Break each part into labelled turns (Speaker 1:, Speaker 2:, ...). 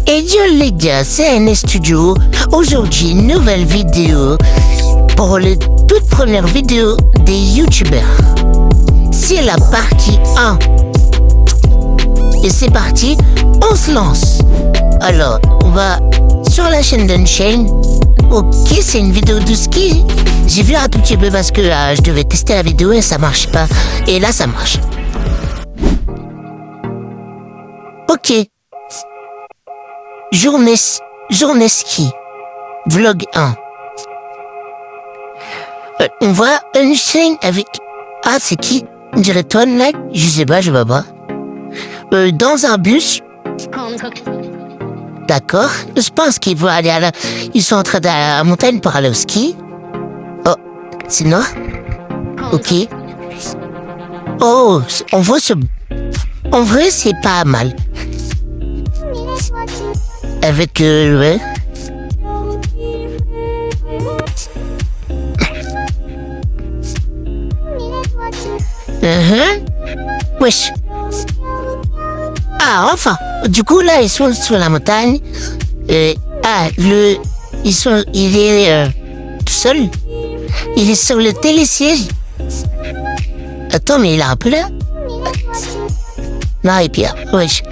Speaker 1: Et yo les gars, c'est NS Studio. Aujourd'hui, nouvelle vidéo pour les toutes premières vidéos des youtubeurs. C'est la partie 1. Et c'est parti, on se lance. Alors, on va sur la chaîne d'Unchained. Ok, c'est une vidéo de ski. J'ai vu un tout petit peu parce que je devais tester la vidéo et ça marche pas. Et là, ça marche. Ok. Journée ski. Vlog 1. On voit Unchained avec... Ah, c'est qui? On dirait Ton là? Je sais pas, je vois pas. Dans un bus. D'accord. Je pense qu'ils vont aller à la... Ils sont en train d'aller à la montagne pour aller au ski. Oh, c'est noir? Ok. Oh, on voit ce... En vrai, c'est pas mal. Avec ouais. Wesh. Ah, enfin. Du coup, là, ils sont sur la montagne. Il est tout seul. Il est sur le télésiège. Attends, mais il est un peu là. Non, et puis, wesh.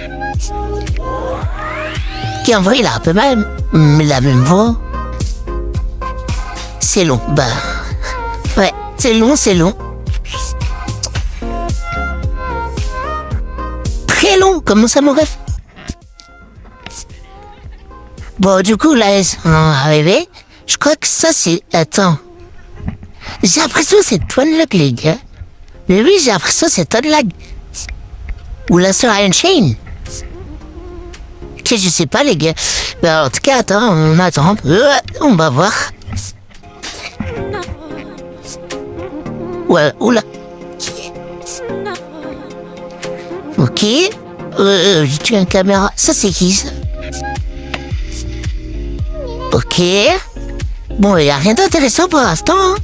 Speaker 1: Qui en vrai, il a un peu mal, mais la même voix. C'est long, bah. Ouais, c'est long. Très long, comment ça, mon ref? Bon, du coup, là, ils sont arrivés. Je crois que ça, c'est... Attends. J'ai l'impression que c'est Twinlag, les gars. Mais oui, j'ai l'impression que c'est Twinlag. Ou la sœur Unchained. Je sais pas, les gars. Ben, en tout cas, attends, on attend un peu. On va voir. Ouais, oula. Ok. J'ai tué une caméra. Ça, c'est qui, ça? Ok. Bon, il n'y a rien d'intéressant pour l'instant. Hein.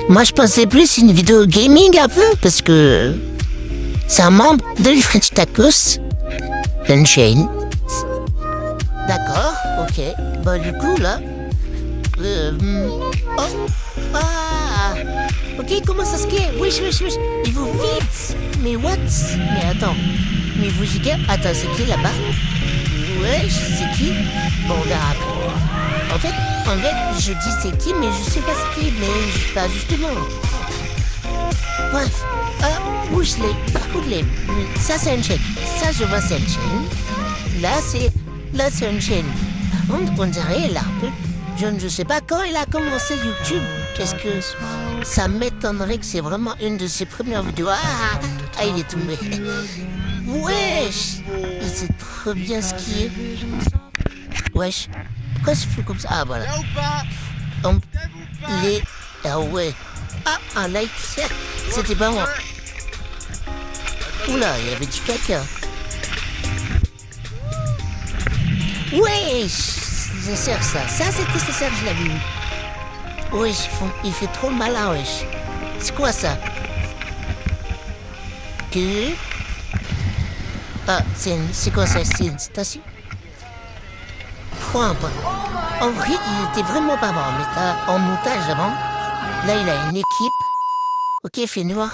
Speaker 1: Moi, je pensais plus une vidéo gaming un peu, parce que c'est un membre de French Tacos. Unchained. D'accord, ok. Bah du coup là... Oh. Ah. Ok, comment ça se fait? Wesh. Il vous vite. Mais what? Mais attends. Mais vous y attends, c'est qui là-bas? Wesh, c'est qui? Bon, on verra après. En fait, je dis c'est qui, mais je sais pas c'est qui, mais pas justement. Bref. Où je l'ai? Par contre, ça c'est Unchained. Ça je vois c'est Unchained. Là c'est Unchained. Par contre, on dirait là un peu. Je ne sais pas quand il a commencé YouTube. Est-ce que ça m'étonnerait que c'est vraiment une de ses premières vidéos? Ah, il est tombé. Wesh, il sait trop bien skier. Wesh, pourquoi c'est fait comme ça? Ah voilà. Ah ouais. Ah, un like. C'était pas moi. Oula, il y avait du caca. Wesh, c'est sûr ça. Ça c'était ça que je l'avais vu. Wesh, il fait trop malin, wesh. C'est quoi ça? Que... Ah, c'est quoi ça? C'est une station? En vrai, il était vraiment pas bon. Mais en montage avant. Là, il a une équipe. Ok, il fait noir.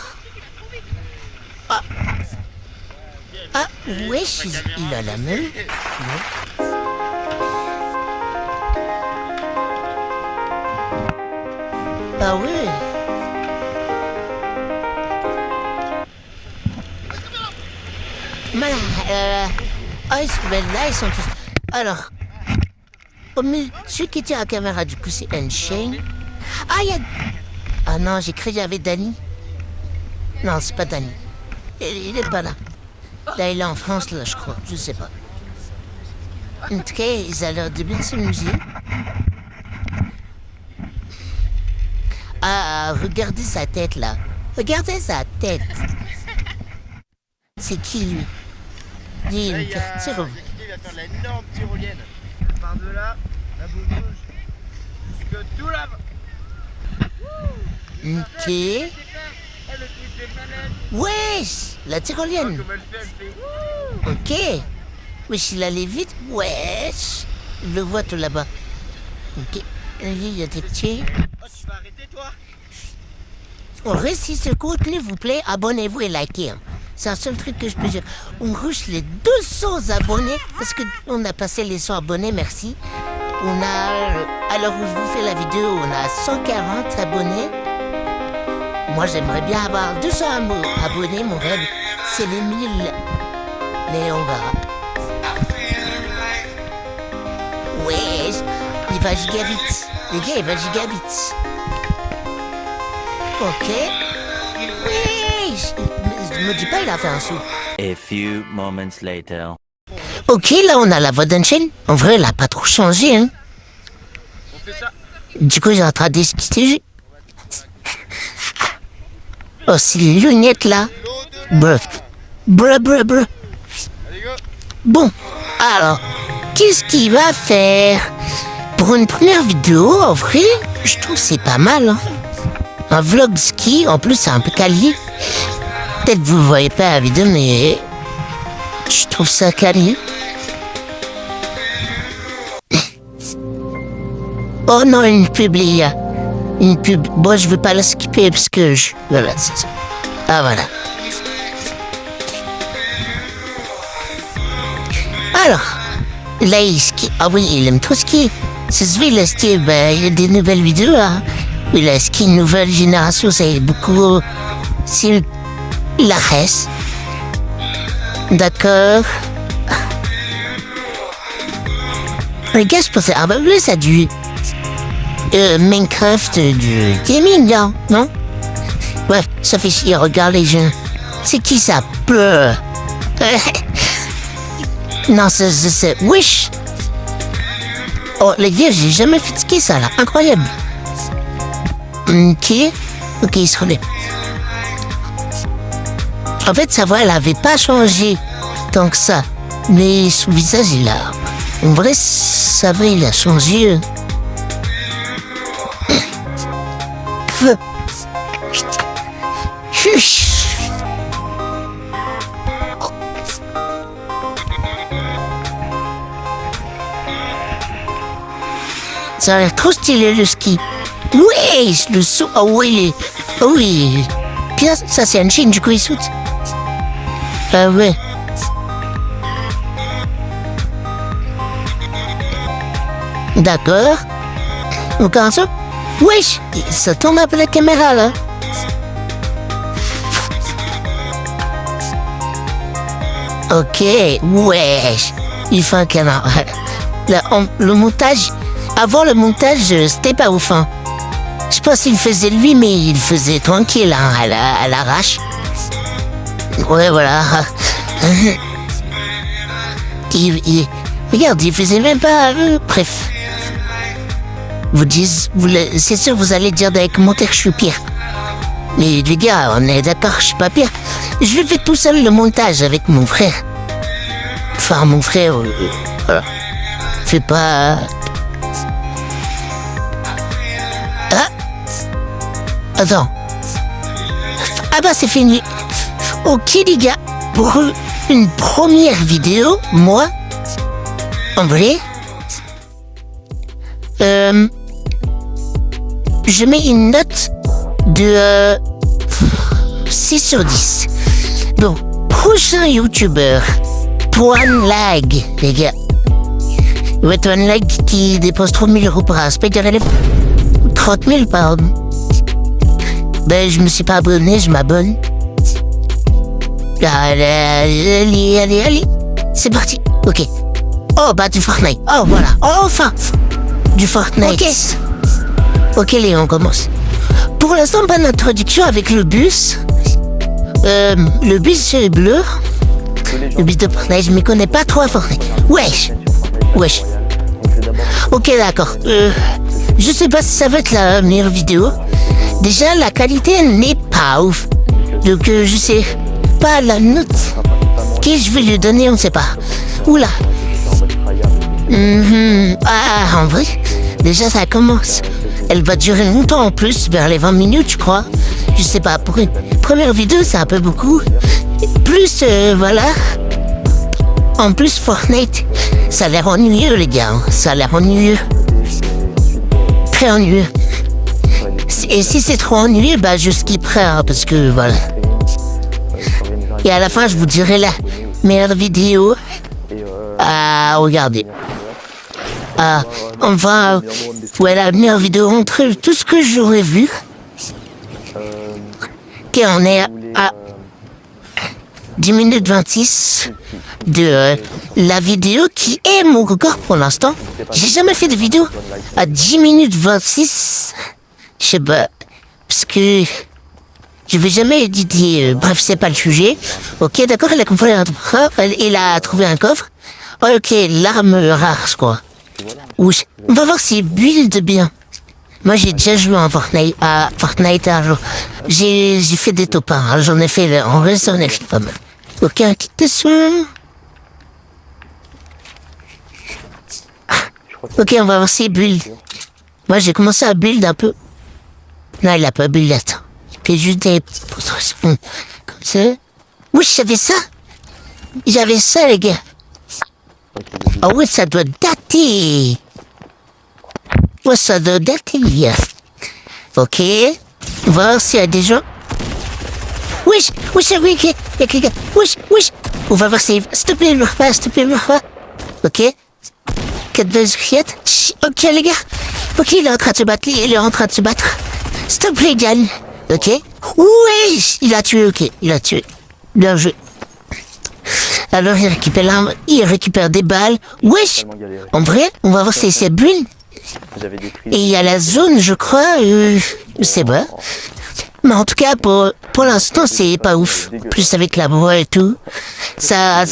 Speaker 1: Ah, wesh, il a la même. Ah ouais. Là, ils sont tous... Alors, celui qui tient la caméra, du coup, c'est Unchained. Ah, non, j'ai cru qu'il y avait Danny. Non, c'est pas Danny. Il est pas là. Là, il est en France, là, je crois. Je sais pas. En tout cas, ils ont l'air de bien s'amuser. Ah, regardez sa tête, là. Regardez sa tête. C'est qui, lui? Il va
Speaker 2: faire la énorme tyrolienne. Par de là, la boule rouge, jusque tout là-bas.
Speaker 1: Ok. Wesh, la tyrolienne. Ok. Wesh, il allait vite. Wesh. Je le vois tout là-bas. Ok. Il y a des petits.
Speaker 2: Oh, tu vas arrêter, toi?
Speaker 1: On réussit ce contenu, vous plaît, abonnez-vous et likez. Hein. C'est un seul truc que je peux dire. On rush les 200 abonnés parce qu'on a passé les 100 abonnés, merci. On a, alors où je vous fais la vidéo, on a 140 abonnés. Moi, j'aimerais bien avoir 200 abonnés, mon rêve. C'est les 1000. Mais on verra. Ouais, il va giga vite. Les gars, il va giga vite. Ok. Oui, je me dis pas, il a fait un saut.
Speaker 3: A few moments later.
Speaker 1: Ok, là, on a la voix d'un chaîne. En vrai, elle a pas trop changé, hein.
Speaker 2: On fait ça.
Speaker 1: Du coup, j'ai en train d'esquiver. Oh, ces lunettes, là. Bref. Bref.
Speaker 2: Allez, go.
Speaker 1: Bon, alors, qu'est-ce qu'il va faire? Pour une première vidéo, en vrai, je trouve que c'est pas mal, hein. Un vlog ski, en plus c'est un peu quali. Peut-être que vous voyez pas la vidéo, mais je trouve ça quali. Oh non, une pub, les gars. Une pub. Bon, je veux pas la skipper parce que je... Voilà, c'est ça. Ah, voilà. Alors, là, il skie. Ah oui, il aime trop skier. Ça se fait, il a skié, ben, il y a des nouvelles vidéos, hein. Il a ski une nouvelle génération, c'est beaucoup... C'est la Hesse. D'accord. Les gars, je pensais... Ah bah oui, ça a du... Minecraft du gaming, là, non? Bref, ça fait chier, regarde les jeunes. C'est qui ça pleure? Non, c'est... Wesh! Oh, les gars, j'ai jamais fait de ski, ça, là. Incroyable. Ok, il se relève. En fait, sa voix, elle avait pas changé tant que ça. Mais son visage, il a... En vrai, sa voix, il a changé. Ça a l'air trop stylé, le ski. Oui, le saut. Oh oui, oui. Puis là, ça c'est un chien, du coup il saute. Ah ouais. D'accord. Encore un saut. Wesh, ça tourne un peu la caméra là. Ok, wesh. Il fait un canard. Le montage. Avant le montage, c'était pas ouf, hein. Je pense qu'il faisait lui, mais il faisait tranquille, hein, à l'arrache. Ouais, voilà. Regarde, il faisait même pas... bref. C'est sûr, vous allez dire dans les commentaires que je suis pire. Mais les gars, on est d'accord, je suis pas pire. Je le fais tout seul, le montage, avec mon frère. Enfin, mon frère... voilà. Fais pas... Attends. Ah bah c'est fini. Ok les gars, pour une première vidéo, moi, en vrai, je mets une note de 6 sur 10. Bon, prochain youtubeur, Toanlag, les gars. Ouais, Toanlag qui dépense 30 000 € par aspect de relève. 30 000, pardon. Ben, je me suis pas abonné, je m'abonne. Allez. C'est parti. Ok. Oh, bah, du Fortnite. Oh, voilà. Oh, enfin. Du Fortnite. Ok, Léon, on commence. Pour l'instant, pas d'introduction avec le bus. Le bus bleu. Le bus de Fortnite, je me connais pas trop à Fortnite. Wesh. Ok, d'accord. Je sais pas si ça va être la meilleure vidéo. Déjà, la qualité n'est pas ouf. Donc, je sais pas la note que je vais lui donner, on ne sait pas. Oula. Ah, en vrai, déjà, ça commence. Elle va durer longtemps en plus, vers les 20 minutes, je crois. Je sais pas, pour une première vidéo, c'est un peu beaucoup. Plus, voilà. En plus, Fortnite, ça a l'air ennuyeux, les gars. Ça a l'air ennuyeux. Très ennuyeux. Et si c'est trop ennuyeux, bah je skipperai, hein, parce que voilà. Et à la fin, je vous dirai la meilleure vidéo à regarder. Enfin, ouais, la meilleure vidéo entre tout ce que j'aurais vu. Ok, on est à 10 minutes 26 de la vidéo qui est mon record pour l'instant. J'ai jamais fait de vidéo à 10 minutes 26. Je sais pas, parce que je vais jamais éditer. Bref, c'est pas le sujet. Ok, d'accord, il a compris un coffre. Il a trouvé un coffre. Ok, l'arme rare, quoi. Oui, on va voir s'il build bien. Moi, j'ai déjà joué à Fortnite un jour. J'ai fait des top 1. J'en ai fait en raisonnable pas mal. Ok, un kit de soin. Ok, on va voir s'il build. Moi, j'ai commencé à build un peu. Non, il a pas build, attends. Il fait juste des petites comme ça. Oui, j'avais ça. J'avais ça, les gars. Ah oui, ça doit dater. Ouais, ça doit dater, les gars. Ok. On va voir s'il y a des gens. Wesh, wesh, oui, il y a quelqu'un. Wesh, wesh. On va voir s'il te plaît, le repas, s'il te plaît, le repas. Ok. 4 belles rillettes. Ok, les gars. Ok, il est en train de se battre, il est en train de se battre. S'il te plaît, gagne. Ok. Oui, il a tué, ok. Il a tué. Bien joué. Alors, il récupère des balles. Wesh. En vrai, on va voir si c'est bulle. Et il y a la zone, je crois. C'est bon. Mais en tout cas, pour l'instant, c'est pas ouf. Plus avec la voix et tout. Ça...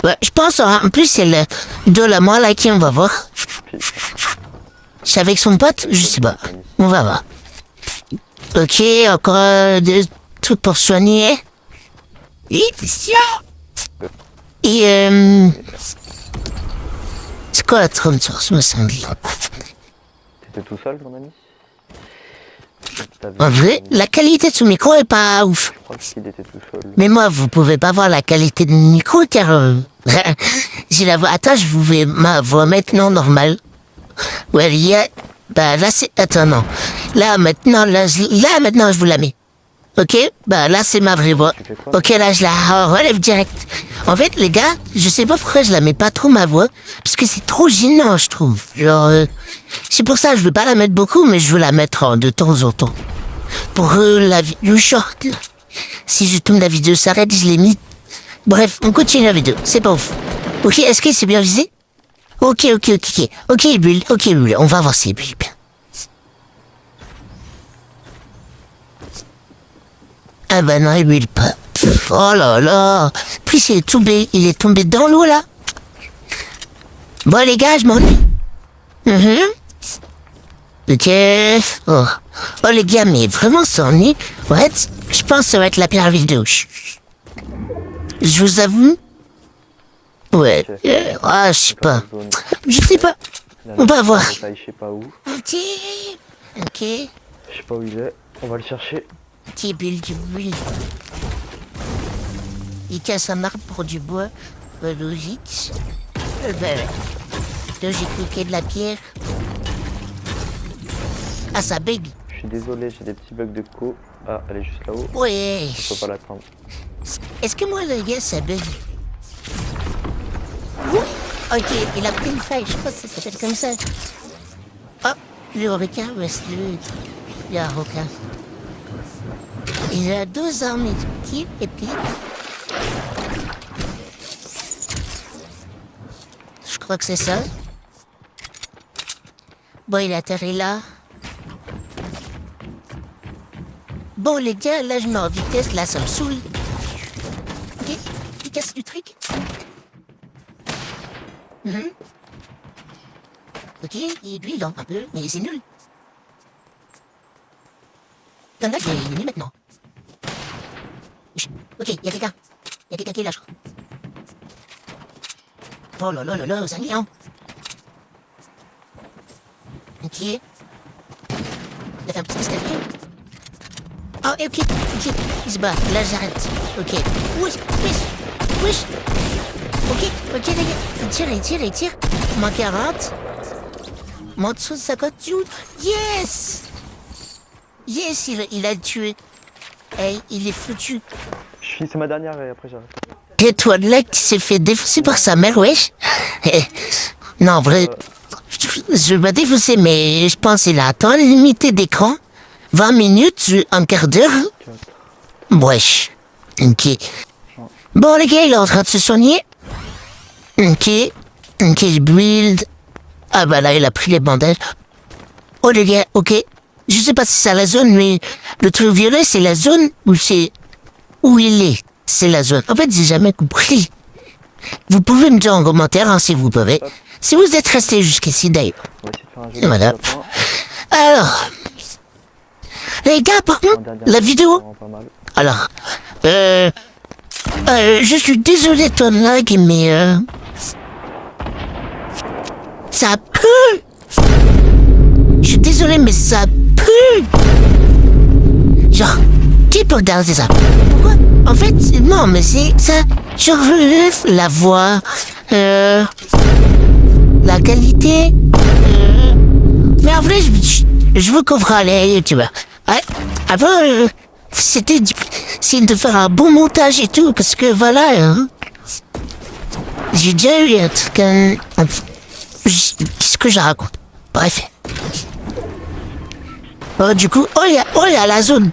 Speaker 1: Ouais, je pense, en plus, c'est le de la moi là qui on va voir. C'est avec son pote, je sais pas. On va voir. Ok, encore des trucs pour soigner. Et c'est quoi la trône source, me semble?
Speaker 4: T'étais tout seul, mon ami?
Speaker 1: En vrai, la qualité de ce micro est pas ouf.
Speaker 4: Je crois qu'il était tout seul.
Speaker 1: Mais moi, vous pouvez pas voir la qualité de mon micro car j'ai la voix. Attends, je vais ma voix maintenant normale. Ouais, il y a. Bah là c'est. Attends non. Là maintenant, je vous la mets. Ok, bah là c'est ma vraie voix. Ok, là je la relève direct. En fait, les gars, je sais pas pourquoi je la mets pas trop ma voix, parce que c'est trop gênant, je trouve. Genre, c'est pour ça que je veux pas la mettre beaucoup, mais je veux la mettre de temps en temps. Pour le short, là. Si je tourne la vidéo s'arrête, je l'ai mis. Bref, on continue la vidéo, c'est pas ouf. Ok, est-ce que c'est bien visé? Ok, il build, on va voir si il build bien. Ah bah non, il build pas. Oh là là. Puis il est tombé dans l'eau là. Bon les gars, je m'ennuie. Ok. Oh les gars, mais vraiment s'ennuie. Ouais, je pense que ça va être la pire vidéo. Je vous avoue. Ouais. Ah, je sais pas. Je sais pas. On va voir.
Speaker 4: Je sais pas où.
Speaker 1: Ok.
Speaker 4: Je sais pas où il est. On va le chercher.
Speaker 1: Qui build. Il casse un arbre pour du bois. Logique. Là, j'ai coupé de la pierre. Ah, ça bug.
Speaker 4: Je suis désolé, j'ai des petits bugs de co. Ah, elle est juste là-haut.
Speaker 1: Ouais.
Speaker 4: Je peux pas l'atteindre.
Speaker 1: Est-ce que moi, le gars, ça bug? Ok, il a pris une faille. Je sais pas si ça s'appelle comme ça. Oh, le requin, ouais, il y a un requin. Il a 2 armes épiques. Je crois que c'est ça. Bon, il atterrit là. Bon, les gars, là, je mets en vitesse. Là, ça me saoule. Ok, il casse du truc. Ok, il lui, un peu, mais c'est nul. Comme là, il est mis maintenant. Ok, il y a quelqu'un. Il y a quelqu'un qui est là, je crois. Oh là là là là, c'est un lion. Ok. Il a fait un petit escalier. Oh, ok, il se bat. Là, j'arrête. Ok. Oui. wesh. Ok, les gars. Il tire. Moins 40. Moins de 50 joues. Yes, il a tué. Hey, il est foutu.
Speaker 4: C'est ma dernière et après j'arrête.
Speaker 1: Et toi, là, qui s'est fait défoncer par sa mère, wesh. Non, en vrai, je vais défoncer, mais je pense qu'il a un temps limité d'écran. 20 minutes, un quart d'heure. Wesh. Ok. Bon, les gars, il est en train de se soigner. Ok, build. Ah bah là, il a pris les bandages. Oh, les gars, ok. Je sais pas si c'est la zone, mais le truc violet, c'est la zone où c'est... Où il est. C'est la zone. En fait, j'ai jamais compris. Vous pouvez me dire en commentaire, hein, si vous pouvez. Si vous êtes resté jusqu'ici, d'ailleurs. Et voilà. Alors... Les gars, par contre, la vidéo... Alors... je suis désolé de ton lag, mais... Ça pue. Je suis désolé, mais ça pue. Genre, qui peut regarder ça? Pourquoi? En fait, non, mais c'est ça. Genre, la voix, la qualité. Mais en vrai, je veux qu'on fera les youtubeurs. Avant, c'était de faire un bon montage et tout, parce que voilà, hein, j'ai déjà eu un truc, qu'est-ce que je raconte? Bref. Oh, du coup, oh, il y a la zone.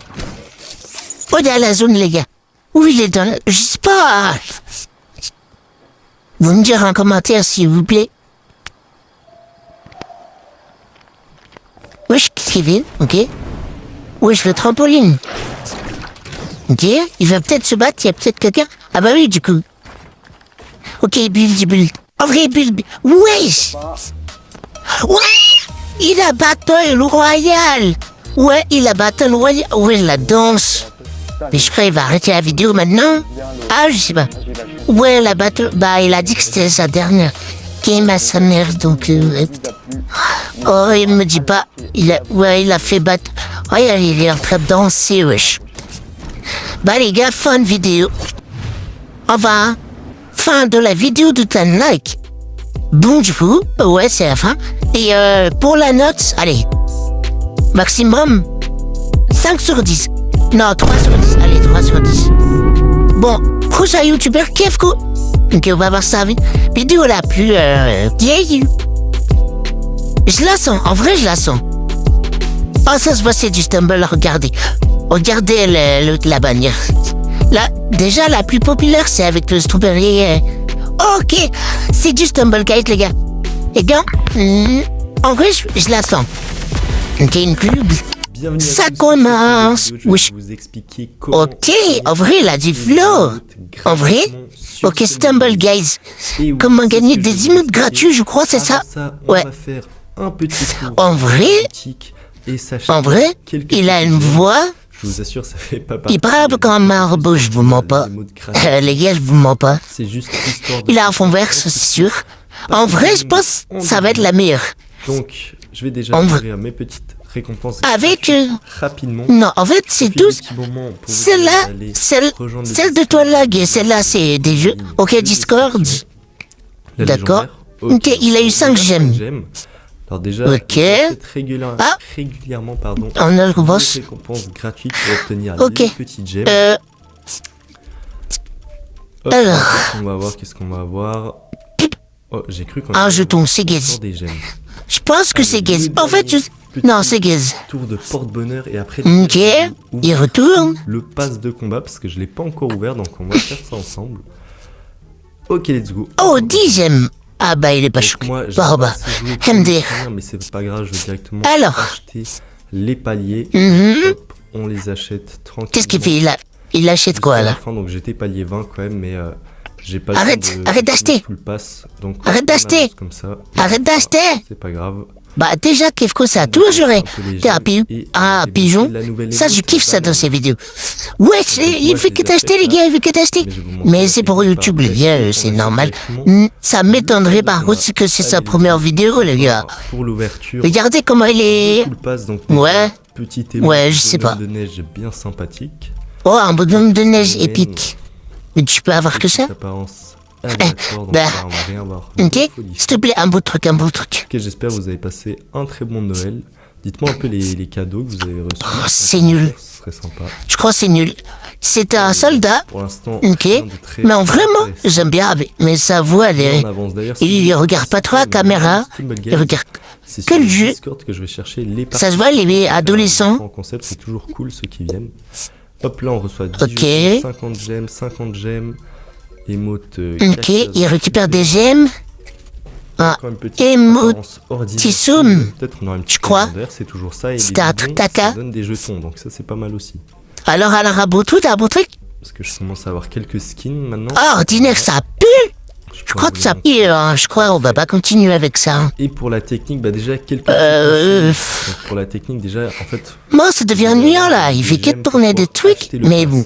Speaker 1: Oh, il y a la zone, les gars. Où il est dans le... Je sais pas. Vous me direz en commentaire, s'il vous plaît. Wesh, Kevin, ok. Wesh, le trampoline. Ok, il va peut-être se battre, il y a peut-être quelqu'un. Ah bah oui, du coup. Ok, build. En vrai, build. Wesh. Ouais, il a Battle Royale. Ouais, il a Battle Royale. Ouais, la danse. Mais je crois qu'il va arrêter la vidéo maintenant. Ah, je sais pas. Ouais, la Battle... Bah, il a dit que c'était sa dernière game à sa mère, donc... Oh, il me dit pas. Il a fait battre... Ouais, il est en train de danser, wesh. Bah, les gars, fin de vidéo. Au revoir. Fin de la vidéo de ton like. Bon, du coup, ouais, c'est la fin. Et pour la note, allez, maximum 5 sur 10. Non, 3 sur 10. Allez, 3 sur 10. Bon, prochain youtubeur, Kefko. Ok, on va voir ça. Vidéo la plus vieille. Je la sens, en vrai, je la sens. Oh, ça se voit, c'est du Stumble, regardez. Regardez la bannière. Là, déjà, la plus populaire, c'est avec le strawberry. Ok, c'est du Stumble Guide, les gars. Les gars, en vrai, je la sens. Ok, une pub. Ça commence. Oui. Ok, en vrai, il a du flow. En vrai, ok, Stumble Guys. Comment gagner des emotes gratuits, je crois, c'est ça. Ouais. En vrai, il a une voix.
Speaker 5: Je vous assure, ça fait pas partie.
Speaker 1: Il parle comme un marbre, je vous mens pas. Les gars, je vous mens pas.
Speaker 5: C'est juste histoire de...
Speaker 1: Il a un fond vert, c'est sûr. En vrai, je pense que ça va être la meilleure.
Speaker 5: Donc, je vais déjà ouvrir mes petites récompenses
Speaker 1: avec
Speaker 5: rapidement.
Speaker 1: Non, en fait, c'est tous. Celle-là, celle de toi lag et celle-là, c'est des jeux. Ok, Discord. D'accord. Ok, il a eu 5 gemmes.
Speaker 5: Alors déjà, régulièrement, pardon,
Speaker 1: on a
Speaker 5: des récompenses gratuites pour obtenir les petites gemmes.
Speaker 1: Alors,
Speaker 5: qu'est-ce qu'on va avoir? Oh, j'ai cru qu'on
Speaker 1: un jeton, c'est Gaze. Je pense que c'est Gaze. En fait, non, c'est Gaze.
Speaker 5: Tour de porte-bonheur et après...
Speaker 1: Ok, il retourne.
Speaker 5: Le pass de combat, parce que je l'ai pas encore ouvert, donc on va faire ça ensemble. Ok, let's go.
Speaker 1: Oh, 10 gemmes. Ah bah il est pas choqué. Bah, MD.
Speaker 5: Mais c'est pas grave, je vais directement acheter les paliers. Hop, on les achète tranquillement.
Speaker 1: Qu'est-ce qu'il fait? Il achète quoi là?
Speaker 5: Donc j'étais palier 20 quand même, mais j'ai pas...
Speaker 1: Arrête d'acheter. Arrête d'acheter. Arrête d'acheter.
Speaker 5: C'est pas grave.
Speaker 1: Bah déjà Kefko ça a toujours été un pigeon. Ça je kiffe ça dans ses vidéos. Ouais, il fait que t'acheter les gars, il fait que t'acheter. Mais c'est pour YouTube les gars, c'est normal. Ça m'étonnerait par contre que c'est sa première vidéo les gars.
Speaker 5: Pour l'ouverture.
Speaker 1: Regardez comment il est. Ouais, je sais pas.
Speaker 5: De neige bien sympathique.
Speaker 1: Oh, un bonhomme de neige épique. Mais tu peux avoir que ça?
Speaker 5: Apparence aléatoire, donc
Speaker 1: bah,
Speaker 5: là, on va rien avoir. de
Speaker 1: Ok,
Speaker 5: folie.
Speaker 1: s'il te plaît, un beau truc, un beau truc.
Speaker 5: Ok, j'espère que vous avez passé un très bon Noël. Dites-moi un peu les cadeaux que vous avez reçus.
Speaker 1: Oh, c'est nul.
Speaker 5: Ce serait sympa.
Speaker 1: Je crois que c'est nul. C'est un soldat,
Speaker 5: Pour l'instant,
Speaker 1: ok,
Speaker 5: rien de très
Speaker 1: mais vraiment,
Speaker 5: intéressant.
Speaker 1: j'aime bien, mais sa voix, elle est...
Speaker 5: On avance d'ailleurs.
Speaker 1: Il regarde pas trop la caméra, il regarde
Speaker 5: C'est
Speaker 1: que
Speaker 5: sur
Speaker 1: le jeu.
Speaker 5: Discord que je vais chercher les
Speaker 1: Ça se voit, les
Speaker 5: en
Speaker 1: adolescents.
Speaker 5: concept, c'est toujours cool ceux qui viennent. Hop, là on reçoit 10
Speaker 1: Ok.
Speaker 5: jetons, 50 gemmes, émote.
Speaker 1: Ok, il récupère des gemmes. Ah,
Speaker 5: Petit
Speaker 1: émote
Speaker 5: somme. Peut-être on aura une
Speaker 1: tu
Speaker 5: petite
Speaker 1: crois?
Speaker 5: légendaire, c'est toujours ça. Et
Speaker 1: C'était
Speaker 5: les
Speaker 1: un
Speaker 5: bidons,
Speaker 1: truc caca.
Speaker 5: ça donne des jetons, donc ça c'est pas mal aussi.
Speaker 1: Alors, un beau truc, un beau truc.
Speaker 5: Parce que je commence à avoir quelques skins maintenant.
Speaker 1: Oh, ordinaire, ça pue. Je crois que ça pue, hein. Je crois qu'on va pas continuer avec ça.
Speaker 5: Et pour la technique, bah déjà quelques. Donc pour la technique, déjà, en fait.
Speaker 1: Moi, ça devient ennuyant, là. Il fait que tourner des trucs, mais bon.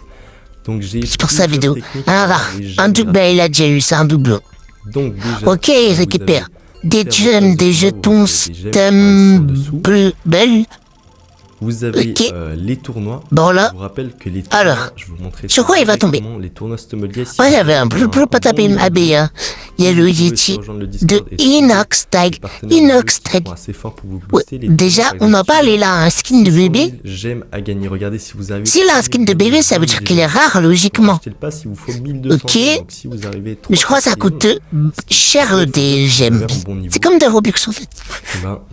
Speaker 5: Donc j'ai.
Speaker 1: C'est pour sa vidéo.
Speaker 5: techniques
Speaker 1: Alors,
Speaker 5: pour les
Speaker 1: un
Speaker 5: gemmes
Speaker 1: double, il a déjà eu ça, un doublon.
Speaker 5: Donc déjà.
Speaker 1: Ok, il
Speaker 5: vous
Speaker 1: récupère
Speaker 5: avez
Speaker 1: des gemmes, des jetons,
Speaker 5: Vous avez des gemmes
Speaker 1: Stumble.
Speaker 5: Vous avez
Speaker 1: Ok.
Speaker 5: les tournois.
Speaker 1: Bon, là,
Speaker 5: Je vous rappelle que les
Speaker 1: Alors,
Speaker 5: tournois, je vais vous montrer
Speaker 1: sur quoi il va tomber?
Speaker 5: directement les tournois Stumbleguys.
Speaker 1: ouais, il y avait un bleu patapim abéa. Il y a le Yeti de Inox Style. Inox Style.
Speaker 5: Assez fort pour vous
Speaker 1: Ouais,
Speaker 5: booster.
Speaker 1: déjà, on en parle, il a un skin de bébé.
Speaker 5: J'aime à gagner. Regardez si vous avez.
Speaker 1: S'il a un skin de bébé, ça veut dire qu'il est rare, logiquement.
Speaker 5: Achetez le pass, il vous faut 1200.
Speaker 1: Ok.
Speaker 5: Donc si vous arrivez
Speaker 1: Mais je crois que ça coûte cher des gemmes. C'est comme des Robux, en fait.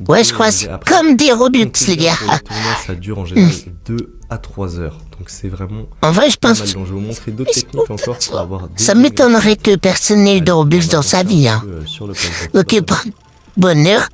Speaker 1: Ouais, je crois que c'est comme des Robux, les gars.
Speaker 5: Pour les tournois, ça dure en général 2 à 3 heures. Donc c'est vraiment
Speaker 1: En vrai, je
Speaker 5: pas
Speaker 1: pense...
Speaker 5: mal. Donc je vais vous montrer d'autres techniques encore pour avoir des
Speaker 1: Ça m'étonnerait que personne n'ait eu de Robux dans sa vie, hein.
Speaker 5: Sur le pass
Speaker 1: Ok, bonheur.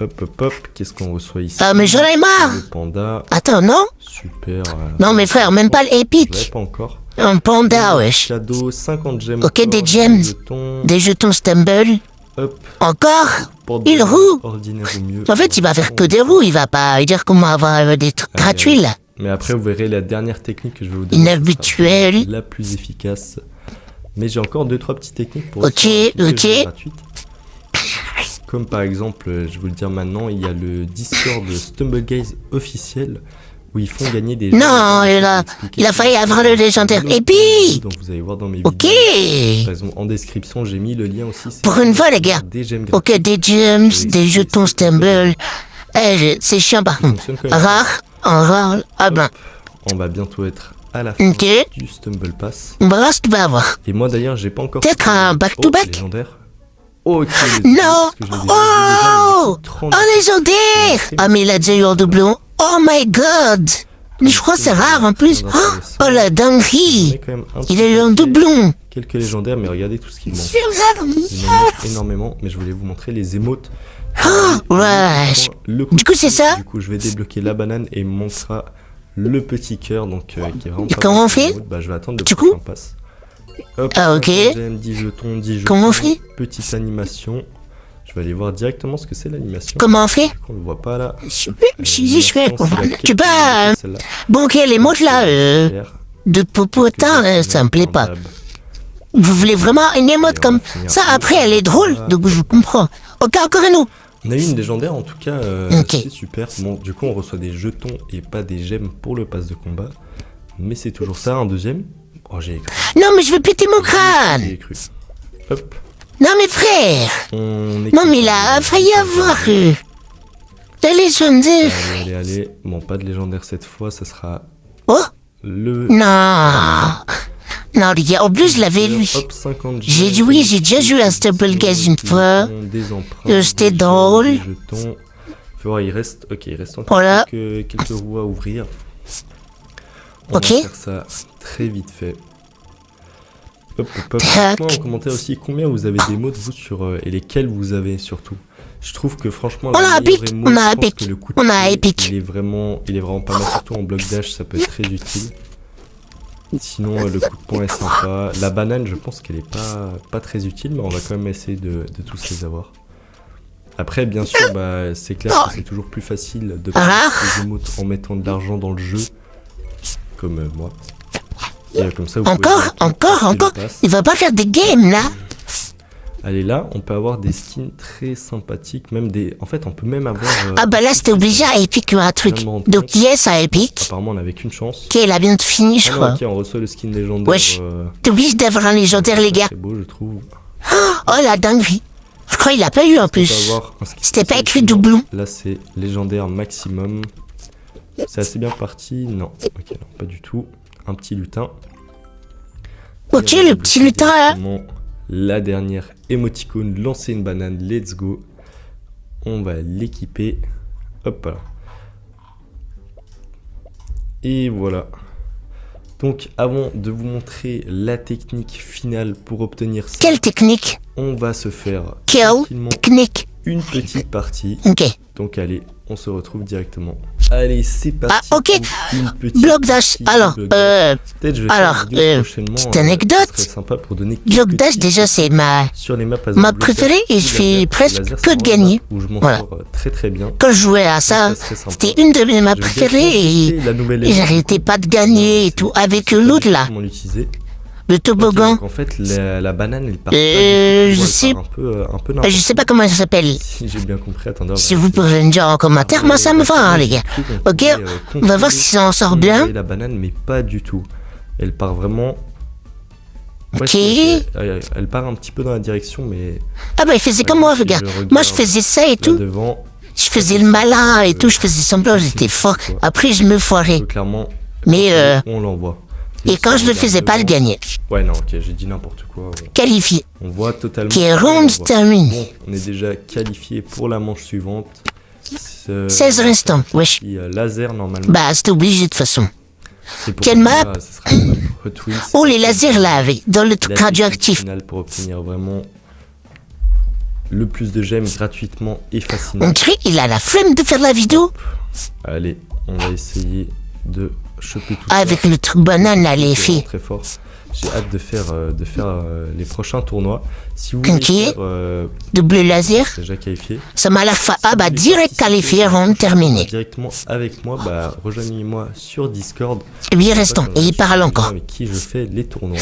Speaker 5: Hop. Qu'est-ce qu'on reçoit ici?
Speaker 1: Ah, mais j'en ai marre.
Speaker 5: Le panda.
Speaker 1: Attends, non?
Speaker 5: Super.
Speaker 1: Non, mes frères, même pas
Speaker 5: Je l'avais
Speaker 1: l'épique.
Speaker 5: pas encore.
Speaker 1: Un panda, wesh.
Speaker 5: Cadeau, 50 gemmes.
Speaker 1: Ok,
Speaker 5: encore,
Speaker 1: des gemmes.
Speaker 5: jetons.
Speaker 1: Des jetons Stumble.
Speaker 5: Hop.
Speaker 1: Encore?
Speaker 5: Porte
Speaker 1: Une
Speaker 5: de
Speaker 1: roue.
Speaker 5: ordinaire au mieux.
Speaker 1: En fait, il va faire que des roues, il va pas dire comment avoir des trucs gratuits, là.
Speaker 5: Mais après, vous verrez la dernière technique que je vais vous donner.
Speaker 1: Inhabituel.
Speaker 5: La plus efficace. Mais j'ai encore 2-3 petites techniques pour
Speaker 1: Ok, ok.
Speaker 5: gratuites. Comme par exemple, je vais vous le dire maintenant, il y a le Discord Stumbleguys officiel où ils font gagner des
Speaker 1: Non, il a failli avoir le légendaire. Et puis,
Speaker 5: donc vous allez voir dans mes
Speaker 1: ok.
Speaker 5: vidéos. Par exemple, en description, j'ai mis le lien aussi. c'est
Speaker 1: Pour une fois, les gars.
Speaker 5: Des gemmes
Speaker 1: Ok, des gems, des jetons Stumble. C'est chiant, par contre.
Speaker 5: fonctionnent quand même.
Speaker 1: Rare. Ah ben,
Speaker 5: On va bientôt être à la fin
Speaker 1: ok.
Speaker 5: du Stumble Pass.
Speaker 1: On va voir ce qu'il va avoir.
Speaker 5: Et moi d'ailleurs, j'ai pas encore.
Speaker 1: Peut-être un back-to-back.
Speaker 5: Légendaire. Ok.
Speaker 1: Non.
Speaker 5: parce que je l'ai déjà vu
Speaker 1: Oh,
Speaker 5: déjà, mais
Speaker 1: un légendaire. Ah, mais il a déjà eu en doublon. Oh my god. Mais je crois que c'est rare en plus. Oh la dinguerie.
Speaker 5: quand même un
Speaker 1: Il
Speaker 5: petit
Speaker 1: a eu en
Speaker 5: paquet,
Speaker 1: doublon.
Speaker 5: quelques légendaires, mais regardez tout ce qui me manque. Il m'en manque énormément, mais je voulais vous montrer les émotes.
Speaker 1: Ouais.
Speaker 5: Le
Speaker 1: Du coup, c'est ça?
Speaker 5: Du coup, je vais débloquer la banane et il me montrera le petit cœur, donc qui est vraiment.
Speaker 1: Et
Speaker 5: pas
Speaker 1: comment
Speaker 5: mal
Speaker 1: on fait?
Speaker 5: émote. Bah, je vais attendre le
Speaker 1: Du
Speaker 5: prochain
Speaker 1: coup
Speaker 5: pass. Hop,
Speaker 1: Ah, ok.
Speaker 5: 50 gemmes, 10 jetons, 10 jetons.
Speaker 1: Comment on fait?
Speaker 5: Petite animation. Je vais aller voir directement ce que c'est l'animation.
Speaker 1: Comment on fait?
Speaker 5: On le voit pas là.
Speaker 1: Je fais quoi? Tu peux
Speaker 5: Celle-là.
Speaker 1: bon, ok, les mots là, de popotin, ça me plaît pas. Vous voulez vraiment une émote comme ça? Après, elle est drôle, donc je comprends. Ok, encore une autre.
Speaker 5: On a eu une légendaire en tout cas,
Speaker 1: Ok.
Speaker 5: c'est super. Bon, du coup, on reçoit des jetons et pas des gemmes pour le pass de combat. Mais c'est toujours ça, un deuxième. Oh, j'ai cru.
Speaker 1: Non, mais je veux péter mon crâne.
Speaker 5: J'ai cru. Hop.
Speaker 1: Non, mes frères.
Speaker 5: On est
Speaker 1: Non, mais il a failli avoir la légendaire.
Speaker 5: Allez. Bon, pas de légendaire cette fois, ça sera
Speaker 1: Oh,
Speaker 5: le.
Speaker 1: non. Non, les gars, en plus, je l'avais vu.
Speaker 5: Hop, 50
Speaker 1: J'ai
Speaker 5: gemmes,
Speaker 1: dit oui, j'ai déjà joué à Stumbleguys une fois.
Speaker 5: Des empreintes.
Speaker 1: C'était
Speaker 5: des
Speaker 1: drôle.
Speaker 5: gemmes, des jetons. Faut voir, il reste encore
Speaker 1: Voilà.
Speaker 5: quelques roues à ouvrir. On
Speaker 1: Ok.
Speaker 5: va faire ça très vite fait. Hop.
Speaker 1: Tac.
Speaker 5: Dites-moi en commentaire aussi combien vous avez d'émotes vous sur et lesquels vous avez surtout. Je trouve que franchement
Speaker 1: On a
Speaker 5: la
Speaker 1: un
Speaker 5: meilleure
Speaker 1: pic,
Speaker 5: émote,
Speaker 1: on a un
Speaker 5: je pense
Speaker 1: pic,
Speaker 5: que le coup de
Speaker 1: on a un
Speaker 5: pied,
Speaker 1: pic.
Speaker 5: il est vraiment pas mal, surtout en bloc dash, ça peut être très utile. Sinon le coup de poing est sympa. La banane, je pense qu'elle est pas très utile, mais on va quand même essayer de tous les avoir. Après, bien sûr, bah, c'est clair que c'est toujours plus facile de prendre les émotes en mettant de l'argent dans le jeu, comme moi. Et comme ça, vous pouvez
Speaker 1: Encore.
Speaker 5: acheter le pass.
Speaker 1: Il va pas faire des games, là.
Speaker 5: Allez, là, on peut avoir des skins très sympathiques, même des... En fait, on peut même avoir...
Speaker 1: Ah bah là, c'était obligé à Epic un truc.
Speaker 5: viens de me rendre
Speaker 1: Donc
Speaker 5: compte.
Speaker 1: yes à Epic.
Speaker 5: Apparemment, on n'avait qu'une chance.
Speaker 1: Ok, il a bientôt fini, je
Speaker 5: Ah non,
Speaker 1: crois.
Speaker 5: ok, on reçoit le skin légendaire.
Speaker 1: Wesh. T'es obligé d'avoir un légendaire, les gars.
Speaker 5: C'est beau, je trouve.
Speaker 1: Oh la dinguerie. Je crois qu'il a pas eu en
Speaker 5: On peut
Speaker 1: plus.
Speaker 5: avoir un skin
Speaker 1: C'était pas écrit
Speaker 5: sélectionnant.
Speaker 1: doublon.
Speaker 5: Là, c'est légendaire maximum. C'est assez bien parti. Non, ok, non, pas du tout. Un petit lutin.
Speaker 1: Ok,
Speaker 5: Et on va
Speaker 1: le petit
Speaker 5: débloquer
Speaker 1: lutin là.
Speaker 5: directement la dernière émoticône, lancer une banane, let's go. On va l'équiper. Hop là. Et voilà. Donc avant de vous montrer la technique finale pour obtenir ça,
Speaker 1: Quelle technique?
Speaker 5: on va se faire
Speaker 1: Quelle
Speaker 5: tranquillement
Speaker 1: technique?
Speaker 5: une petite partie.
Speaker 1: Ok.
Speaker 5: Donc allez, on se retrouve directement. Allez, c'est parti.
Speaker 1: Ah, ok.
Speaker 5: pour une petite
Speaker 1: Bloc dash.
Speaker 5: partie
Speaker 1: Alors,
Speaker 5: de bloc dash. Peut-être je vais
Speaker 1: alors,
Speaker 5: faire une vidéo prochainement,
Speaker 1: petite anecdote.
Speaker 5: ce serait sympa pour donner
Speaker 1: Bloc
Speaker 5: quelques
Speaker 1: dash,
Speaker 5: tips
Speaker 1: déjà, c'est ma...
Speaker 5: sur les maps à
Speaker 1: ma
Speaker 5: Block
Speaker 1: préférée
Speaker 5: Dash
Speaker 1: et
Speaker 5: ou
Speaker 1: je fais
Speaker 5: laser.
Speaker 1: presque
Speaker 5: Laser,
Speaker 1: que
Speaker 5: c'est
Speaker 1: de
Speaker 5: vraiment
Speaker 1: gagner.
Speaker 5: une map où je m'en
Speaker 1: Voilà.
Speaker 5: sors très très bien.
Speaker 1: Quand je jouais à ça,
Speaker 5: Donc, ça serait sympa.
Speaker 1: c'était une de mes ma
Speaker 5: Je vais
Speaker 1: préférées
Speaker 5: tester
Speaker 1: et...
Speaker 5: la nouvelle
Speaker 1: et
Speaker 5: équipe.
Speaker 1: j'arrêtais pas de gagner et
Speaker 5: C'est-
Speaker 1: tout. Avec
Speaker 5: je sais pas
Speaker 1: l'autre
Speaker 5: du tout
Speaker 1: là,
Speaker 5: comment l'utiliser.
Speaker 1: le
Speaker 5: Ok,
Speaker 1: toboggan.
Speaker 5: donc en fait, la banane, elle part pas
Speaker 1: Je
Speaker 5: du tout, elle
Speaker 1: sais-
Speaker 5: part un peu
Speaker 1: Je
Speaker 5: n'importe
Speaker 1: sais pas comment ça s'appelle.
Speaker 5: Si j'ai bien compris, attendez. on va
Speaker 1: Si vous
Speaker 5: essayer.
Speaker 1: pouvez me dire en commentaire, moi ça me va, hein, les gars. Ok, on va voir si ça en sort bien.
Speaker 5: La banane, mais pas du tout. Elle part vraiment. Ouais,
Speaker 1: Ok.
Speaker 5: elle part un petit peu dans la direction, mais.
Speaker 1: Ah bah il faisait comme moi,
Speaker 5: si
Speaker 1: regarde.
Speaker 5: je
Speaker 1: Moi je
Speaker 5: regarde
Speaker 1: faisais ça et
Speaker 5: Là
Speaker 1: tout.
Speaker 5: devant,
Speaker 1: Je faisais le malin et tout, je faisais semblant, j'étais fort. Après je me foirais.
Speaker 5: clairement.
Speaker 1: Mais,
Speaker 5: On l'envoie.
Speaker 1: Et quand je le faisais pas, le gagner.
Speaker 5: Ouais, non, ok, j'ai dit n'importe quoi.
Speaker 1: Qualifié.
Speaker 5: On voit totalement.
Speaker 1: Qui est
Speaker 5: on
Speaker 1: ronde
Speaker 5: voit.
Speaker 1: termine.
Speaker 5: Bon, on est déjà qualifié pour la manche suivante.
Speaker 1: 16 restants, wesh.
Speaker 5: Laser normalement.
Speaker 1: Bah c'était obligé de toute façon.
Speaker 5: Et pour
Speaker 1: quelle
Speaker 5: celui-là,
Speaker 1: map
Speaker 5: ce sera une map Hot Wheels.
Speaker 1: Oh les lasers là, avec, dans le
Speaker 5: La
Speaker 1: truc
Speaker 5: technique
Speaker 1: radioactif.
Speaker 5: finale pour obtenir vraiment le plus de gemmes gratuitement et facilement.
Speaker 1: On dirait qu'il a la flemme de faire la vidéo.
Speaker 5: Allez, on va essayer de choper tout
Speaker 1: Avec
Speaker 5: ça.
Speaker 1: le truc banane là, les
Speaker 5: C'est vraiment
Speaker 1: filles.
Speaker 5: très fort. J'ai hâte de faire les prochains tournois. Si vous voulez
Speaker 1: Ok.
Speaker 5: faire
Speaker 1: Double laser.
Speaker 5: déjà qualifié,
Speaker 1: Ça m'a la fa... Ah bah direct qualifié, ronde terminée.
Speaker 5: directement avec moi, bah rejoignez-moi sur Discord.
Speaker 1: 8 restants, et il parle encore.
Speaker 5: Avec qui je fais les tournois.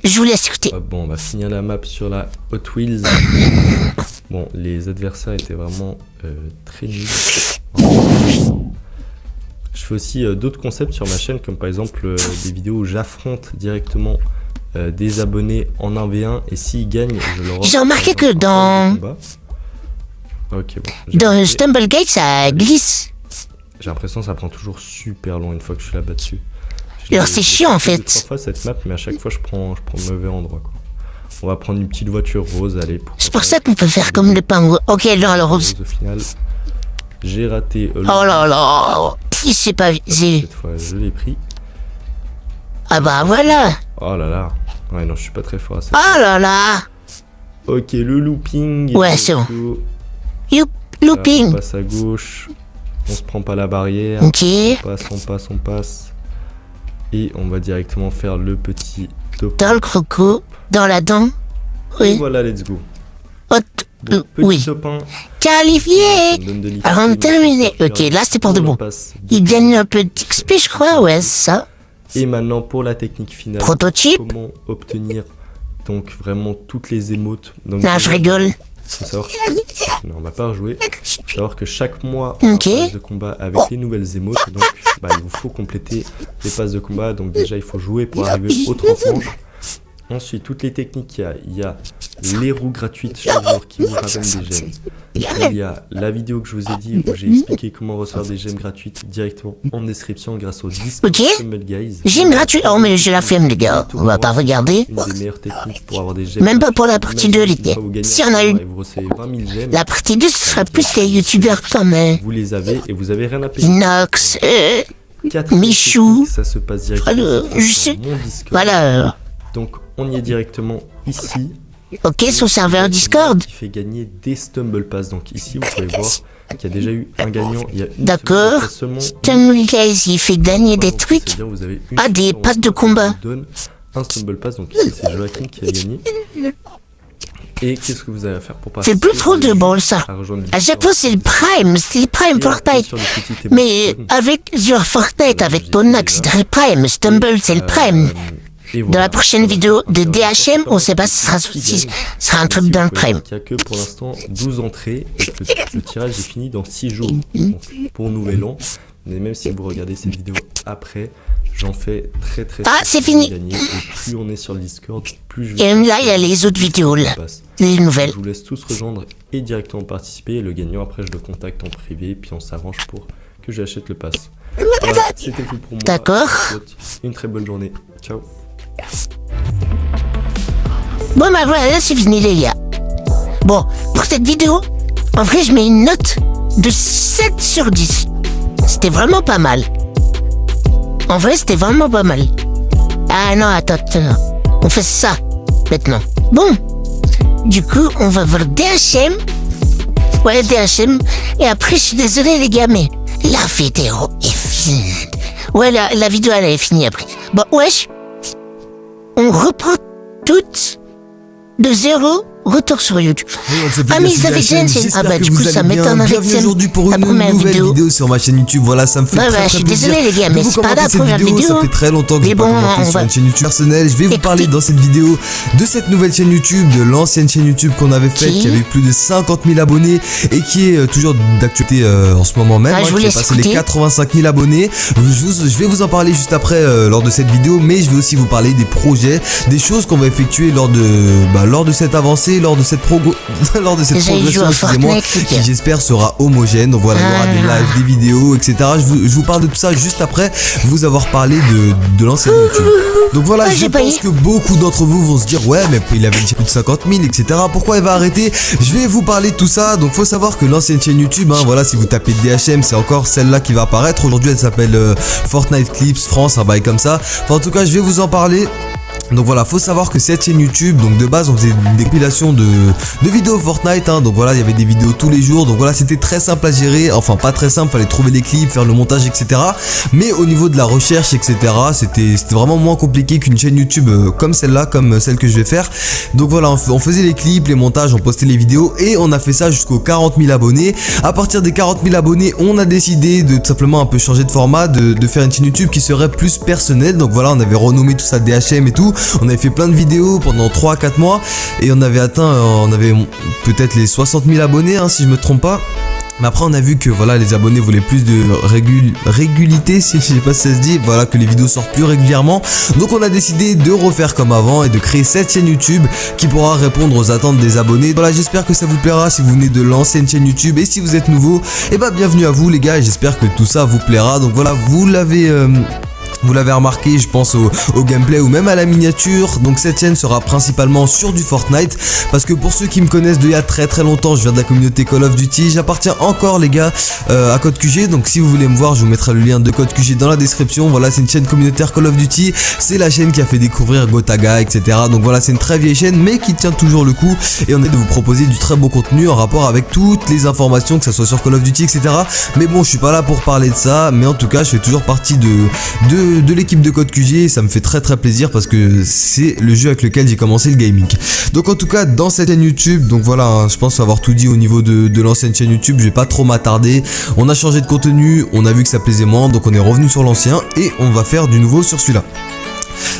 Speaker 1: Je vous laisse écouter.
Speaker 5: Bon, on va finir la map sur la Hot Wheels. Bon, les adversaires étaient vraiment très nuls. Je fais aussi d'autres concepts sur ma chaîne, comme par exemple des vidéos où j'affronte directement des abonnés en 1v1 et s'ils gagnent, je leur offre,
Speaker 1: J'ai remarqué
Speaker 5: par exemple,
Speaker 1: que
Speaker 5: un
Speaker 1: dans-
Speaker 5: combat. Ok, bon. J'ai
Speaker 1: Dans
Speaker 5: remarqué-
Speaker 1: Stumblegate, ça glisse.
Speaker 5: J'ai l'impression que ça prend toujours super long une fois que je suis là-bas dessus.
Speaker 1: Alors, c'est chiant, en fait.
Speaker 5: 2-3 fois cette map, mais à chaque fois je prends le mauvais endroit, quoi. On va prendre une petite voiture rose, allez.
Speaker 1: C'est pour ça qu'on peut faire comme le pingouin. Ok, non, alors...
Speaker 5: Rose, au final, j'ai raté.
Speaker 1: Oh là là. Il s'est pas visé.
Speaker 5: Cette fois, je l'ai pris.
Speaker 1: Ah bah voilà.
Speaker 5: Oh là là. Ouais, non, je suis pas très fort à ça.
Speaker 1: Oh là là.
Speaker 5: Ok, le looping.
Speaker 1: Ouais, c'est bon. Youp,
Speaker 5: On
Speaker 1: looping.
Speaker 5: passe à gauche. On se prend pas la barrière.
Speaker 1: Ok.
Speaker 5: On passe. Et on va directement faire le petit top.
Speaker 1: Dans le croco. Dans la dent.
Speaker 5: Et
Speaker 1: Oui.
Speaker 5: voilà, let's go.
Speaker 1: Hot.
Speaker 5: Bon, petit
Speaker 1: Oui.
Speaker 5: topin.
Speaker 1: Qualifié.
Speaker 5: Ça me donne de l'XP,
Speaker 1: Avant de
Speaker 5: donc
Speaker 1: terminer.
Speaker 5: je vais faire
Speaker 1: Ok, là, c'est pour de
Speaker 5: le
Speaker 1: bon.
Speaker 5: pass
Speaker 1: Il gagne un peu d'XP, je crois. Ouais, c'est ça.
Speaker 5: Et maintenant pour la technique finale.
Speaker 1: Prototype.
Speaker 5: Comment obtenir donc vraiment toutes les émotes. Donc,
Speaker 1: Non, je rigole.
Speaker 5: faut savoir que... Non, on va pas rejouer. Faut savoir que chaque mois, on a
Speaker 1: Ok.
Speaker 5: un pass de combat avec les nouvelles émotes. Donc, bah, il vous faut compléter les passes de combat. Donc, déjà, il faut jouer pour arriver aux 30 manches. Ensuite, toutes les techniques, il y a les roues gratuites chaque jour qui vous ramènent des gemmes. Il y a la vidéo que je vous ai dit où j'ai expliqué comment recevoir des gemmes gratuites directement en description grâce au Discord
Speaker 1: Ok.
Speaker 5: Stumble Guys.
Speaker 1: J'aime gratuit. Oh, mais j'ai la flemme, les gars. On va pas regarder.
Speaker 5: Une des meilleures techniques pour avoir des gemmes.
Speaker 1: Même pas pour la partie 2, les
Speaker 5: Imaginez
Speaker 1: gars.
Speaker 5: une fois vous gagnez
Speaker 1: Si
Speaker 5: un
Speaker 1: on a
Speaker 5: tournoi
Speaker 1: une.
Speaker 5: et vous recevez 20 000 gemmes,
Speaker 1: La partie 2, ce sera plus les youtubeurs comme
Speaker 5: vous les avez et vous avez rien à payer.
Speaker 1: Inox.
Speaker 5: 4
Speaker 1: Michou.
Speaker 5: ça se passe directement
Speaker 1: Alors,
Speaker 5: ça se passe
Speaker 1: je
Speaker 5: sur
Speaker 1: sais.
Speaker 5: mon Discord.
Speaker 1: Voilà.
Speaker 5: Donc on y est directement ici.
Speaker 1: Ok, son serveur Discord.
Speaker 5: Qui fait gagner des Stumble Pass. Donc ici vous pouvez voir qu'il y a déjà eu un gagnant. Il y a une
Speaker 1: D'accord.
Speaker 5: semaine, il y a seulement
Speaker 1: Stumble Guys, il fait gagner des trucs.
Speaker 5: C'est-à-dire, vous avez une
Speaker 1: Ah, des
Speaker 5: semaine,
Speaker 1: passes de
Speaker 5: on
Speaker 1: combat.
Speaker 5: vous donne un Stumble Pass. Donc ici c'est Joachim qui a gagné. Et qu'est-ce que vous avez à faire pour passer
Speaker 1: C'est plus trop de bol, ça. À chaque fois, c'est le Prime. C'est le Prime Fortnite. Mais avec, genre, Fortnite, avec ton axe, c'est le Prime. Stumble, c'est le Prime.
Speaker 5: Et
Speaker 1: Dans
Speaker 5: voilà.
Speaker 1: la prochaine vidéo de DHM, on sait pas si ce sera un truc dans le prime.
Speaker 5: Il n'y a que pour l'instant 12 entrées et que le tirage est fini dans 6 jours. Donc, pour Nouvel An, mais même si vous regardez cette vidéo après, j'en fais très
Speaker 1: c'est fini.
Speaker 5: gagner. Et plus on est sur le Discord, plus je
Speaker 1: Et là, il y a les autres vidéos, là.
Speaker 5: passe.
Speaker 1: Les nouvelles.
Speaker 5: Je vous laisse tous rejoindre et directement participer. Et le gagnant, après, je le contacte en privé, puis on s'arrange pour que j'achète le pass. Voilà, c'était tout pour moi.
Speaker 1: D'accord.
Speaker 5: Je vous souhaite une très bonne journée. Ciao.
Speaker 1: Bon, bah voilà, là, c'est fini, les gars. Bon, pour cette vidéo, en vrai, je mets une note de 7 sur 10. C'était vraiment pas mal. En vrai, c'était vraiment pas mal. Ah non, attends. On fait ça, maintenant. Bon, du coup, on va voir DHM. Ouais, DHM. Et après, je suis désolé, les gars, mais la vidéo est finie. Ouais, la vidéo, elle est finie après. Bon, wesh. On reprend toutes de zéro. Retour sur YouTube. Ah mais ils avaient déjà une chaîne. Ah bah du coup ça m'étonnerait que
Speaker 6: Bienvenue aujourd'hui pour
Speaker 1: la
Speaker 6: une
Speaker 1: première
Speaker 6: nouvelle
Speaker 1: vidéo.
Speaker 6: vidéo sur ma chaîne YouTube. Voilà, ça me fait très
Speaker 1: je suis
Speaker 6: plaisir
Speaker 1: désolé les gars,
Speaker 6: de
Speaker 1: mais
Speaker 6: vous
Speaker 1: c'est pas
Speaker 6: commenter
Speaker 1: la
Speaker 6: cette
Speaker 1: première vidéo.
Speaker 6: Ça fait très longtemps que
Speaker 1: Mais
Speaker 6: j'ai
Speaker 1: bon,
Speaker 6: pas commenté
Speaker 1: on
Speaker 6: sur
Speaker 1: va
Speaker 6: une chaîne YouTube personnelle. Je vais vous parler dans cette vidéo de cette nouvelle chaîne YouTube, de l'ancienne chaîne YouTube qu'on avait faite, qui avait plus de 50 000 abonnés et qui est toujours d'actualité en ce moment même.
Speaker 1: je vous
Speaker 6: qui a
Speaker 1: laisse
Speaker 6: passé les
Speaker 1: écouter.
Speaker 6: 85 000 abonnés. Je vais vous en parler juste après lors de cette vidéo, mais je vais aussi vous parler des projets, des choses qu'on va effectuer lors de cette avancée, lors de cette lors de cette
Speaker 1: Déjà, il joue
Speaker 6: progression,
Speaker 1: à
Speaker 6: excusez-moi,
Speaker 1: Fortnite, les
Speaker 6: qui
Speaker 1: gars.
Speaker 6: j'espère sera homogène. Donc voilà, il y aura des lives, des vidéos, etc. Je vous parle de tout ça juste après vous avoir parlé de l'ancienne YouTube. Donc voilà,
Speaker 1: Ouais,
Speaker 6: je
Speaker 1: j'ai pas
Speaker 6: pense
Speaker 1: eu.
Speaker 6: que beaucoup d'entre vous vont se dire ouais, mais il avait dit plus de 50 000, etc. Pourquoi il va arrêter? Je vais vous parler de tout ça. Donc faut savoir que l'ancienne chaîne YouTube, voilà, si vous tapez DHM, c'est encore celle-là qui va apparaître. Aujourd'hui, elle s'appelle Fortnite Clips France, un bail comme ça. Enfin, en tout cas, je vais vous en parler. Donc voilà, faut savoir que cette chaîne YouTube, donc de base on faisait des compilations de vidéos Fortnite, donc voilà, il y avait des vidéos tous les jours, donc voilà, c'était très simple à gérer, enfin pas très simple, fallait trouver les clips, faire le montage, etc. Mais au niveau de la recherche, etc., c'était vraiment moins compliqué qu'une chaîne YouTube comme celle-là, comme celle que je vais faire. Donc voilà, on faisait les clips, les montages, on postait les vidéos et on a fait ça jusqu'aux 40 000 abonnés. À partir des 40 000 abonnés, on a décidé de tout simplement un peu changer de format, de faire une chaîne YouTube qui serait plus personnelle. Donc voilà, on avait renommé tout ça DHM et tout. On avait fait plein de vidéos pendant 3 à 4 mois et on avait atteint, on avait peut-être les 60 000 abonnés, si je me trompe pas. Mais après on a vu que voilà, les abonnés voulaient plus de régularité, si je sais pas si ça se dit, voilà, que les vidéos sortent plus régulièrement. Donc on a décidé de refaire comme avant et de créer cette chaîne YouTube qui pourra répondre aux attentes des abonnés. Voilà, j'espère que ça vous plaira si vous venez de l'ancienne chaîne YouTube, et si vous êtes nouveau, et bienvenue à vous les gars, et j'espère que tout ça vous plaira. Donc voilà, vous l'avez remarqué, je pense au gameplay ou même à la miniature. Donc cette chaîne sera principalement sur du Fortnite, parce que pour ceux qui me connaissent d'il y a très longtemps, je viens de la communauté Call of Duty. J'appartiens encore les gars à Code QG, donc si vous voulez me voir, je vous mettrai le lien de Code QG dans la description. Voilà, c'est une chaîne communautaire Call of Duty, c'est la chaîne qui a fait découvrir Gotaga, etc. Donc voilà, c'est une très vieille chaîne mais qui tient toujours le coup, et on est de vous proposer du très beau contenu en rapport avec toutes les informations, que ce soit sur Call of Duty, etc. Mais bon, je suis pas là pour parler de ça, mais en tout cas je fais toujours partie de l'équipe de Code QG, et ça me fait très plaisir parce que c'est le jeu avec lequel j'ai commencé le gaming. Donc en tout cas dans cette chaîne YouTube, donc voilà, je pense avoir tout dit au niveau de l'ancienne chaîne YouTube, je vais pas trop m'attarder. On a changé de contenu, on a vu que ça plaisait moins, donc on est revenu sur l'ancien et on va faire du nouveau sur celui-là.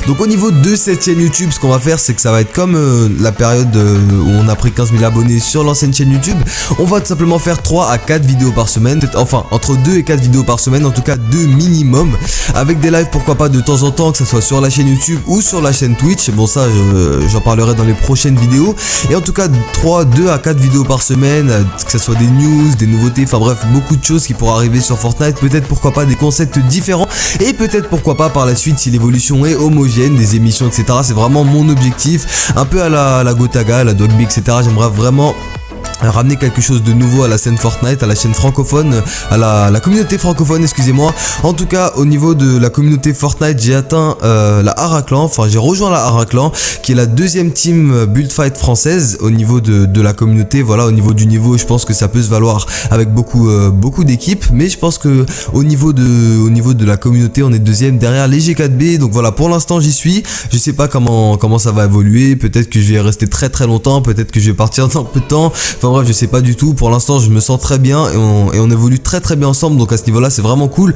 Speaker 6: Donc au niveau de cette chaîne YouTube, ce qu'on va faire, c'est que ça va être comme la période où on a pris 15 000 abonnés sur l'ancienne chaîne YouTube. On va tout simplement faire 3 à 4 vidéos par semaine, enfin entre 2 et 4 vidéos par semaine, en tout cas 2 minimum, avec des lives pourquoi pas de temps en temps, que ce soit sur la chaîne YouTube ou sur la chaîne Twitch. Bon, ça j'en parlerai dans les prochaines vidéos. Et en tout cas 2 à 4 vidéos par semaine, que ce soit des news, des nouveautés, enfin bref, beaucoup de choses qui pourraient arriver sur Fortnite. Peut-être pourquoi pas des concepts différents, et peut-être pourquoi pas par la suite, si l'évolution est homogène, des émissions, etc. C'est vraiment mon objectif, un peu à la Gotaga, à la Dogby, etc. J'aimerais vraiment ramener quelque chose de nouveau à la scène Fortnite, à la chaîne francophone, à la communauté francophone, excusez-moi. En tout cas, au niveau de la communauté Fortnite, j'ai atteint la Araclan, enfin j'ai rejoint la Araclan, qui est la deuxième team Buildfight française au niveau de la communauté. Voilà, au niveau du niveau, je pense que ça peut se valoir avec beaucoup d'équipes, mais je pense que au niveau de la communauté, on est deuxième derrière les G4B. Donc voilà, pour l'instant j'y suis. Je sais pas comment ça va évoluer. Peut-être que je vais rester très longtemps, peut-être que je vais partir dans peu de temps. Enfin bref, je sais pas du tout. Pour l'instant, je me sens très bien et on évolue très bien ensemble. Donc à ce niveau-là, c'est vraiment cool.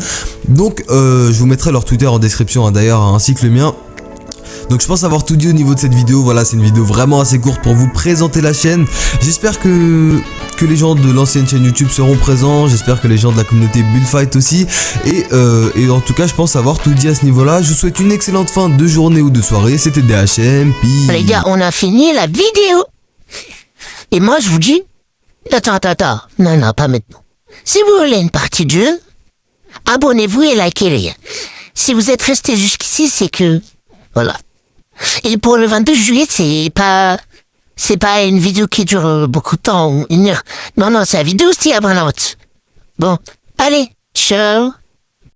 Speaker 6: Donc je vous mettrai leur Twitter en description, d'ailleurs, ainsi que le mien. Donc je pense avoir tout dit au niveau de cette vidéo. Voilà, c'est une vidéo vraiment assez courte pour vous présenter la chaîne. J'espère que les gens de l'ancienne chaîne YouTube seront présents. J'espère que les gens de la communauté Bullfight aussi. Et en tout cas, je pense avoir tout dit à ce niveau-là. Je vous souhaite une excellente fin de journée ou de soirée. C'était DHM. Puis...
Speaker 1: Les gars, on a fini la vidéo. Et moi, je vous dis... Attends. Non, pas maintenant. Si vous voulez une partie de jeu, abonnez-vous et likez-les. Si vous êtes resté jusqu'ici, c'est que... Voilà. Et pour le 22 juillet, c'est pas une vidéo qui dure beaucoup de temps, 1 heure. Non, c'est la vidéo aussi, Bon, allez, ciao.